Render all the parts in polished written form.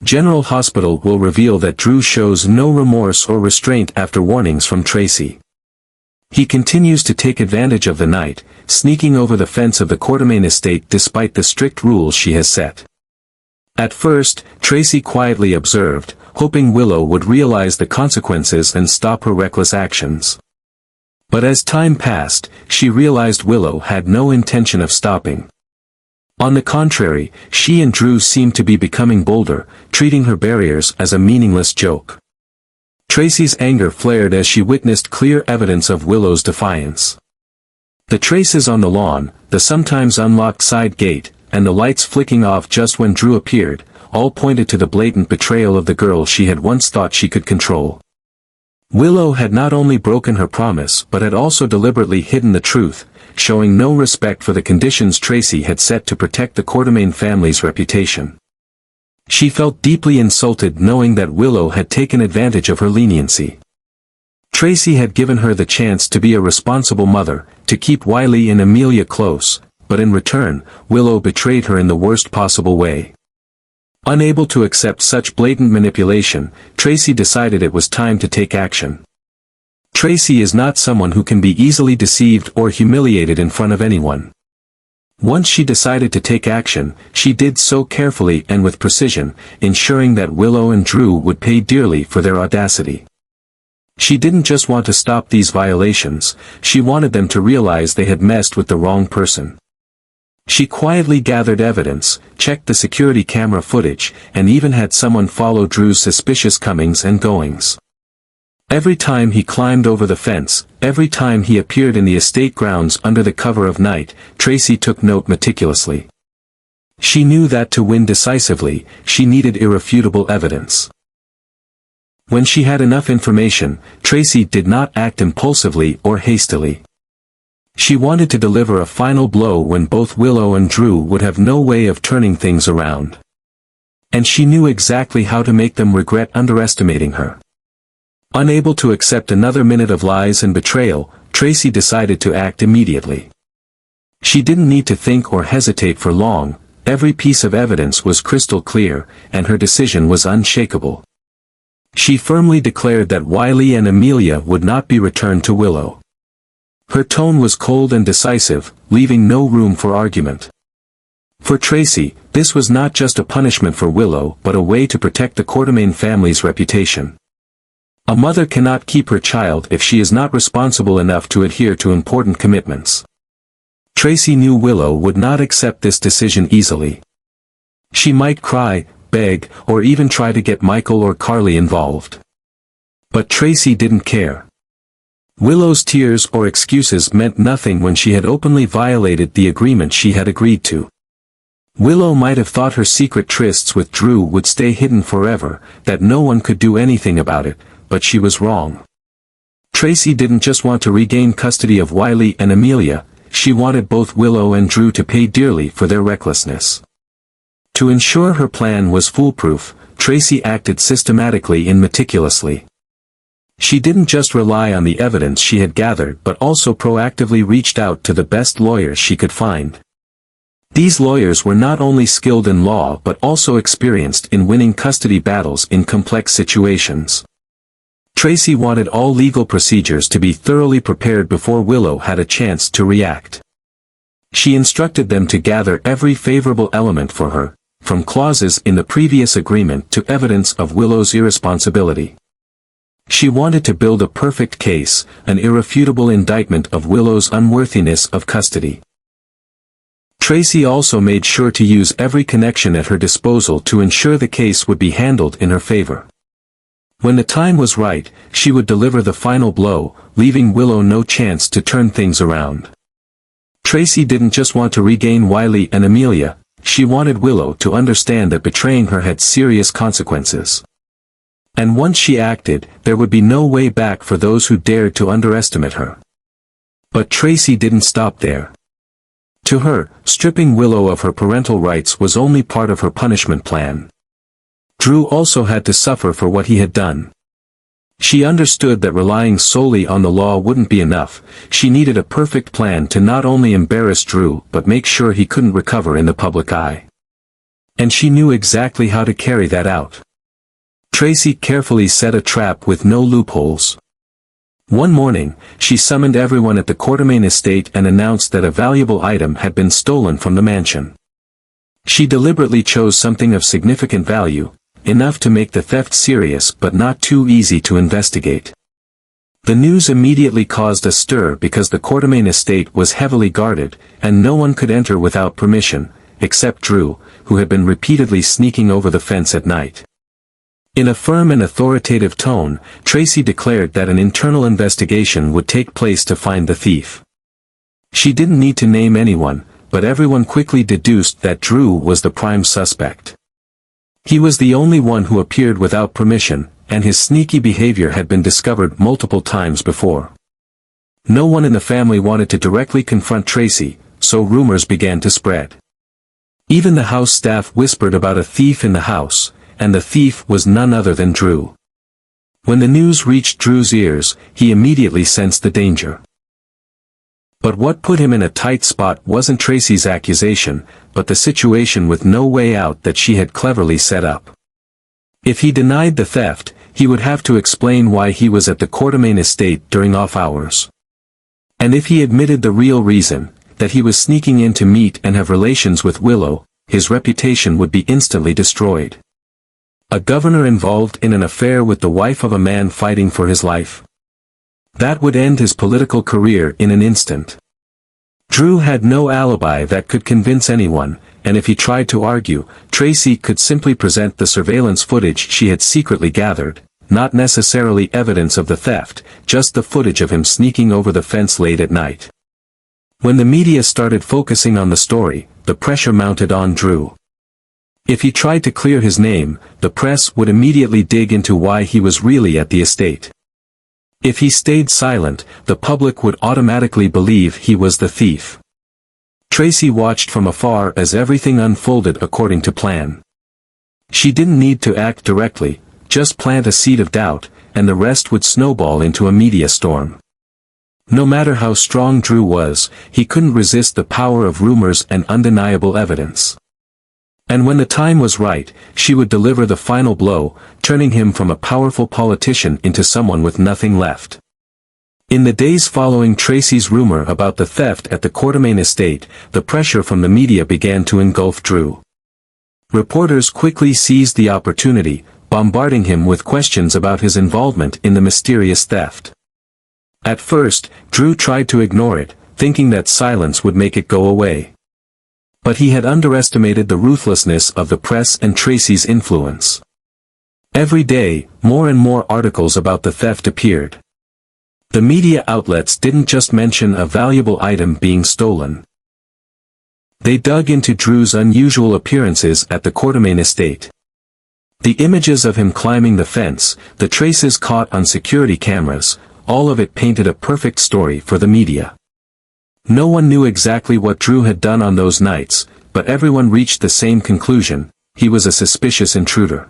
General Hospital will reveal that Drew shows no remorse or restraint after warnings from Tracy. He continues to take advantage of the night, sneaking over the fence of the Quartermain estate despite the strict rules she has set. At first, Tracy quietly observed, hoping Willow would realize the consequences and stop her reckless actions. But as time passed, she realized Willow had no intention of stopping. On the contrary, she and Drew seemed to be becoming bolder, treating her barriers as a meaningless joke. Tracy's anger flared as she witnessed clear evidence of Willow's defiance. The traces on the lawn, the sometimes unlocked side gate, and the lights flicking off just when Drew appeared, all pointed to the blatant betrayal of the girl she had once thought she could control. Willow had not only broken her promise but had also deliberately hidden the truth, showing no respect for the conditions Tracy had set to protect the Quartermain family's reputation. She felt deeply insulted knowing that Willow had taken advantage of her leniency. Tracy had given her the chance to be a responsible mother, to keep Wiley and Amelia close, but in return, Willow betrayed her in the worst possible way. Unable to accept such blatant manipulation, Tracy decided it was time to take action. Tracy is not someone who can be easily deceived or humiliated in front of anyone. Once she decided to take action, she did so carefully and with precision, ensuring that Willow and Drew would pay dearly for their audacity. She didn't just want to stop these violations, she wanted them to realize they had messed with the wrong person. She quietly gathered evidence, checked the security camera footage, and even had someone follow Drew's suspicious comings and goings. Every time he climbed over the fence, every time he appeared in the estate grounds under the cover of night, Tracy took note meticulously. She knew that to win decisively, she needed irrefutable evidence. When she had enough information, Tracy did not act impulsively or hastily. She wanted to deliver a final blow when both Willow and Drew would have no way of turning things around. And she knew exactly how to make them regret underestimating her. Unable to accept another minute of lies and betrayal, Tracy decided to act immediately. She didn't need to think or hesitate for long, every piece of evidence was crystal clear, and her decision was unshakable. She firmly declared that Wiley and Amelia would not be returned to Willow. Her tone was cold and decisive, leaving no room for argument. For Tracy, this was not just a punishment for Willow but a way to protect the Quartermain family's reputation. A mother cannot keep her child if she is not responsible enough to adhere to important commitments. Tracy knew Willow would not accept this decision easily. She might cry, beg, or even try to get Michael or Carly involved. But Tracy didn't care. Willow's tears or excuses meant nothing when she had openly violated the agreement she had agreed to. Willow might have thought her secret trysts with Drew would stay hidden forever, that no one could do anything about it, but she was wrong. Tracy didn't just want to regain custody of Wiley and Amelia, she wanted both Willow and Drew to pay dearly for their recklessness. To ensure her plan was foolproof, Tracy acted systematically and meticulously. She didn't just rely on the evidence she had gathered but also proactively reached out to the best lawyers she could find. These lawyers were not only skilled in law but also experienced in winning custody battles in complex situations. Tracy wanted all legal procedures to be thoroughly prepared before Willow had a chance to react. She instructed them to gather every favorable element for her, from clauses in the previous agreement to evidence of Willow's irresponsibility. She wanted to build a perfect case, an irrefutable indictment of Willow's unworthiness of custody. Tracy also made sure to use every connection at her disposal to ensure the case would be handled in her favor. When the time was right, she would deliver the final blow, leaving Willow no chance to turn things around. Tracy didn't just want to regain Wiley and Amelia, she wanted Willow to understand that betraying her had serious consequences. And once she acted, there would be no way back for those who dared to underestimate her. But Tracy didn't stop there. To her, stripping Willow of her parental rights was only part of her punishment plan. Drew also had to suffer for what he had done. She understood that relying solely on the law wouldn't be enough, she needed a perfect plan to not only embarrass Drew but make sure he couldn't recover in the public eye. And she knew exactly how to carry that out. Tracy carefully set a trap with no loopholes. One morning, she summoned everyone at the Quartermain estate and announced that a valuable item had been stolen from the mansion. She deliberately chose something of significant value, enough to make the theft serious but not too easy to investigate. The news immediately caused a stir because the Quartermain estate was heavily guarded, and no one could enter without permission, except Drew, who had been repeatedly sneaking over the fence at night. In a firm and authoritative tone, Tracy declared that an internal investigation would take place to find the thief. She didn't need to name anyone, but everyone quickly deduced that Drew was the prime suspect. He was the only one who appeared without permission, and his sneaky behavior had been discovered multiple times before. No one in the family wanted to directly confront Tracy, so rumors began to spread. Even the house staff whispered about a thief in the house, and the thief was none other than Drew. When the news reached Drew's ears, he immediately sensed the danger. But what put him in a tight spot wasn't Tracy's accusation, but the situation with no way out that she had cleverly set up. If he denied the theft, he would have to explain why he was at the Quartermain estate during off hours. And if he admitted the real reason, that he was sneaking in to meet and have relations with Willow, his reputation would be instantly destroyed. A governor involved in an affair with the wife of a man fighting for his life. That would end his political career in an instant. Drew had no alibi that could convince anyone, and if he tried to argue, Tracy could simply present the surveillance footage she had secretly gathered, not necessarily evidence of the theft, just the footage of him sneaking over the fence late at night. When the media started focusing on the story, the pressure mounted on Drew. If he tried to clear his name, the press would immediately dig into why he was really at the estate. If he stayed silent, the public would automatically believe he was the thief. Tracy watched from afar as everything unfolded according to plan. She didn't need to act directly, just plant a seed of doubt, and the rest would snowball into a media storm. No matter how strong Drew was, he couldn't resist the power of rumors and undeniable evidence. And when the time was right, she would deliver the final blow, turning him from a powerful politician into someone with nothing left. In the days following Tracy's rumor about the theft at the Quartermain estate, the pressure from the media began to engulf Drew. Reporters quickly seized the opportunity, bombarding him with questions about his involvement in the mysterious theft. At first, Drew tried to ignore it, thinking that silence would make it go away. But he had underestimated the ruthlessness of the press and Tracy's influence. Every day, more and more articles about the theft appeared. The media outlets didn't just mention a valuable item being stolen. They dug into Drew's unusual appearances at the Quartermain estate. The images of him climbing the fence, the traces caught on security cameras, all of it painted a perfect story for the media. No one knew exactly what Drew had done on those nights, but everyone reached the same conclusion: he was a suspicious intruder.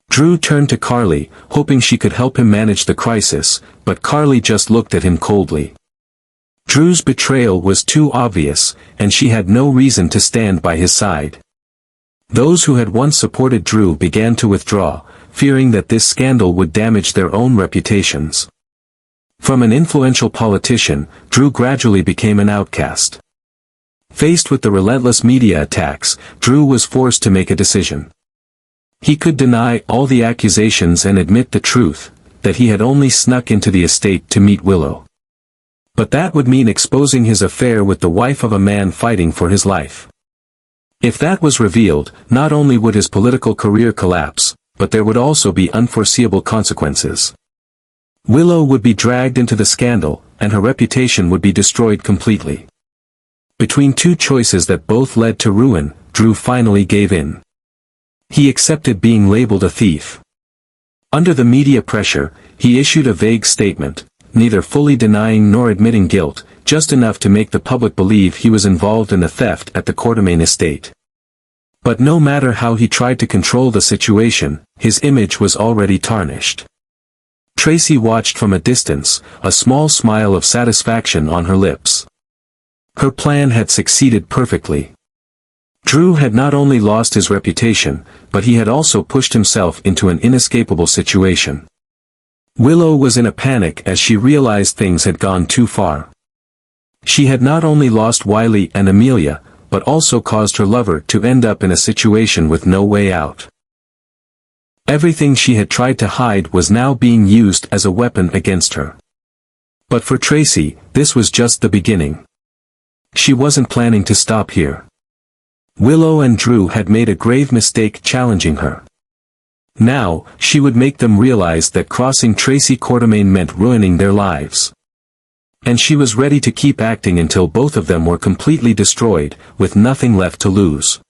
Drew turned to Carly, hoping she could help him manage the crisis, but Carly just looked at him coldly. Drew's betrayal was too obvious, and she had no reason to stand by his side. Those who had once supported Drew began to withdraw, fearing that this scandal would damage their own reputations. From an influential politician, Drew gradually became an outcast. Faced with the relentless media attacks, Drew was forced to make a decision. He could deny all the accusations and admit the truth, that he had only snuck into the estate to meet Willow. But that would mean exposing his affair with the wife of a man fighting for his life. If that was revealed, not only would his political career collapse, but there would also be unforeseeable consequences. Willow would be dragged into the scandal, and her reputation would be destroyed completely. Between two choices that both led to ruin, Drew finally gave in. He accepted being labeled a thief. Under the media pressure, he issued a vague statement, neither fully denying nor admitting guilt, just enough to make the public believe he was involved in the theft at the Quartermain estate. But no matter how he tried to control the situation, his image was already tarnished. Tracy watched from a distance, a small smile of satisfaction on her lips. Her plan had succeeded perfectly. Drew had not only lost his reputation, but he had also pushed himself into an inescapable situation. Willow was in a panic as she realized things had gone too far. She had not only lost Wiley and Amelia, but also caused her lover to end up in a situation with no way out. Everything she had tried to hide was now being used as a weapon against her. But for Tracy, this was just the beginning. She wasn't planning to stop here. Willow and Drew had made a grave mistake challenging her. Now, she would make them realize that crossing Tracy Quartermain meant ruining their lives. And she was ready to keep acting until both of them were completely destroyed, with nothing left to lose.